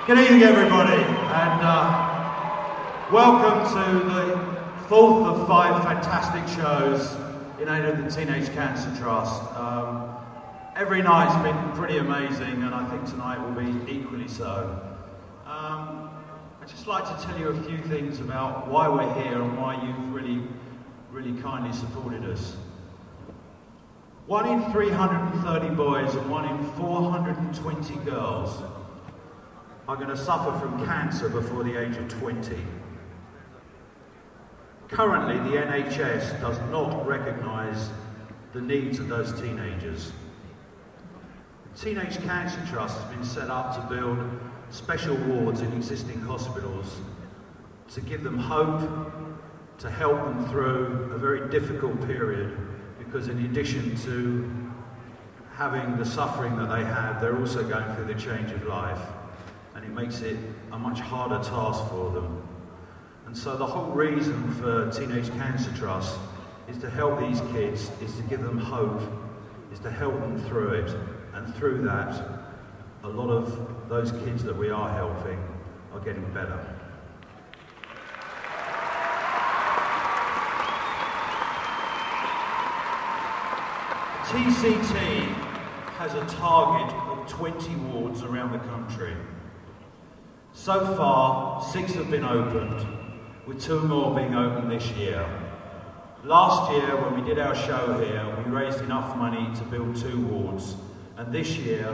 Good evening, everybody, and welcome to the fourth of 5 fantastic shows in aid of the Teenage Cancer Trust. Every night's been pretty amazing, and I think tonight will be equally so. I'd just like to tell you a few things about why we're here and why you've really kindly supported us. 1 in 330 boys and 1 in 420 girls are going to suffer from cancer before the age of 20. Currently, the NHS does not recognise the needs of those teenagers. The Teenage Cancer Trust has been set up to build special wards in existing hospitals to give them hope, to help them through a very difficult period, because in addition to having the suffering that they have, they're also going through the change of life. And it makes it a much harder task for them. And so the whole reason for Teenage Cancer Trust is to help these kids, is to give them hope, is to help them through it. And through that, a lot of those kids that we are helping are getting better. TCT has a target of 20 wards around the country. So far, 6 have been opened, with 2 more being opened this year. Last year, when we did our show here, we raised enough money to build 2 wards, and this year,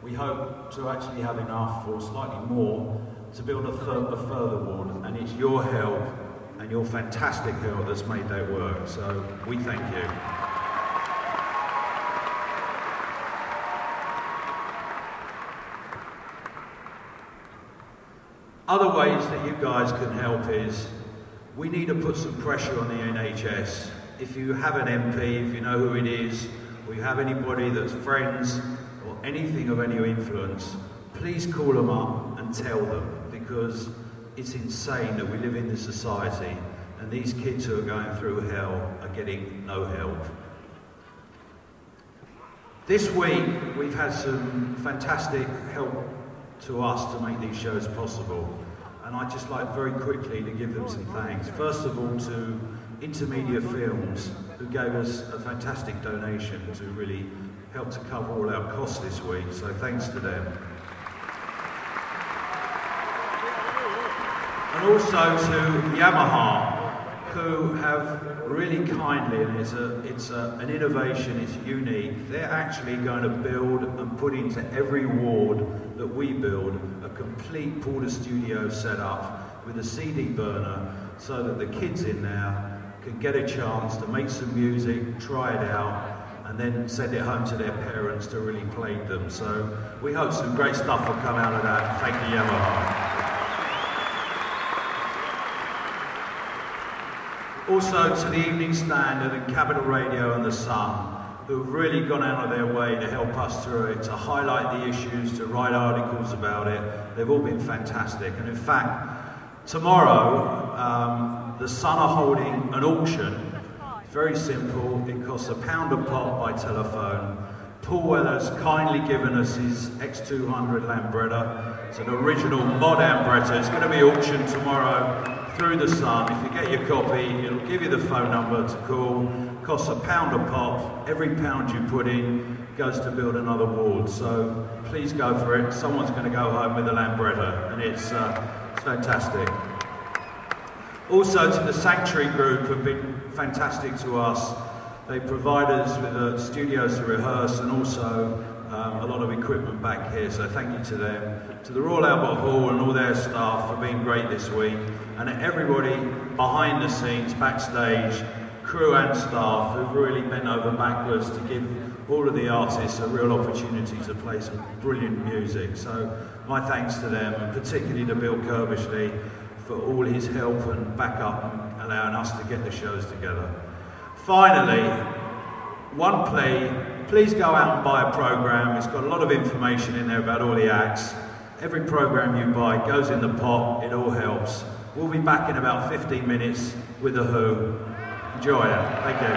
we hope to actually have enough, or slightly more, to build a further ward, and it's your help and your fantastic help that's made that work, so we thank you. Other ways that you guys can help is, we need to put some pressure on the NHS. If you have an MP, if you know who it is, or you have anybody that's friends, or anything of any influence, please call them up and tell them, because it's insane that we live in this society, and these kids who are going through hell are getting no help. This week, we've had some fantastic help to us to make these shows possible, and I'd just like very quickly to give them some thanks. First of all, to Intermedia Films, who gave us a fantastic donation to really help to cover all our costs this week, so thanks to them. And also to Yamaha, who have really kindly, and it's an innovation, it's unique, they're actually going to build and put into every ward that we build a complete Porter Studio setup with a CD burner, so that the kids in there can get a chance to make some music, try it out, and then send it home to their parents to really play them. So we hope some great stuff will come out of that. Thank you, Yamaha. Also to the Evening Standard and Capital Radio and The Sun, who've really gone out of their way to help us through it, to highlight the issues, to write articles about it. They've all been fantastic. And in fact, tomorrow, The Sun are holding an auction. It's very simple. It costs £1 a pop by telephone. Paul Weller's kindly given us his X200 Lambretta. It's an original mod Lambretta. It's going to be auctioned tomorrow through The Sun. If you get your copy, it'll give you the phone number to call. It costs £1 a pop. Every pound you put in goes to build another ward. So please go for it. Someone's going to go home with a Lambretta, and it's fantastic. Also to the Sanctuary Group, who've been fantastic to us. They provide us with studios to rehearse, and also a lot of equipment back here, so thank you to them. To the Royal Albert Hall and all their staff for being great this week, and everybody behind the scenes, backstage, crew and staff, who've really bent over backwards to give all of the artists a real opportunity to play some brilliant music. So my thanks to them, and particularly to Bill Kirbishley for all his help and backup and allowing us to get the shows together. Finally, one plea, please go out and buy a programme. It's got a lot of information in there about all the acts. Every programme you buy goes in the pot, it all helps. We'll be back in about 15 minutes with The Who. Enjoy it. Thank you.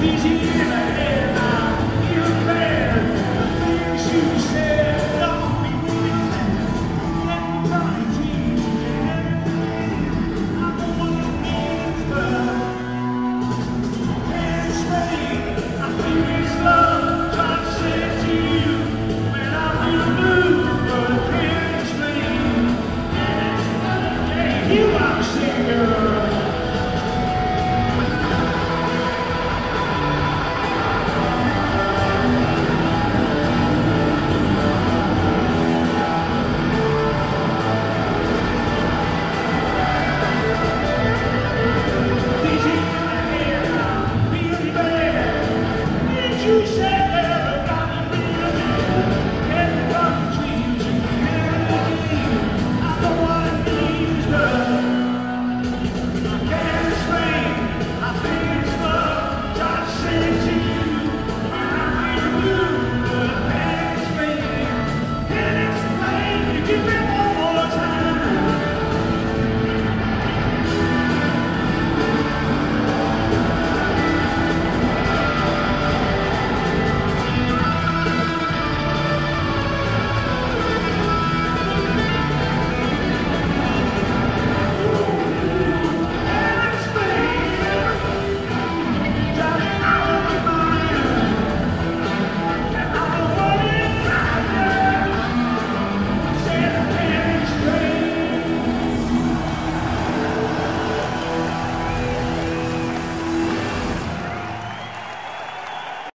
easy in my head.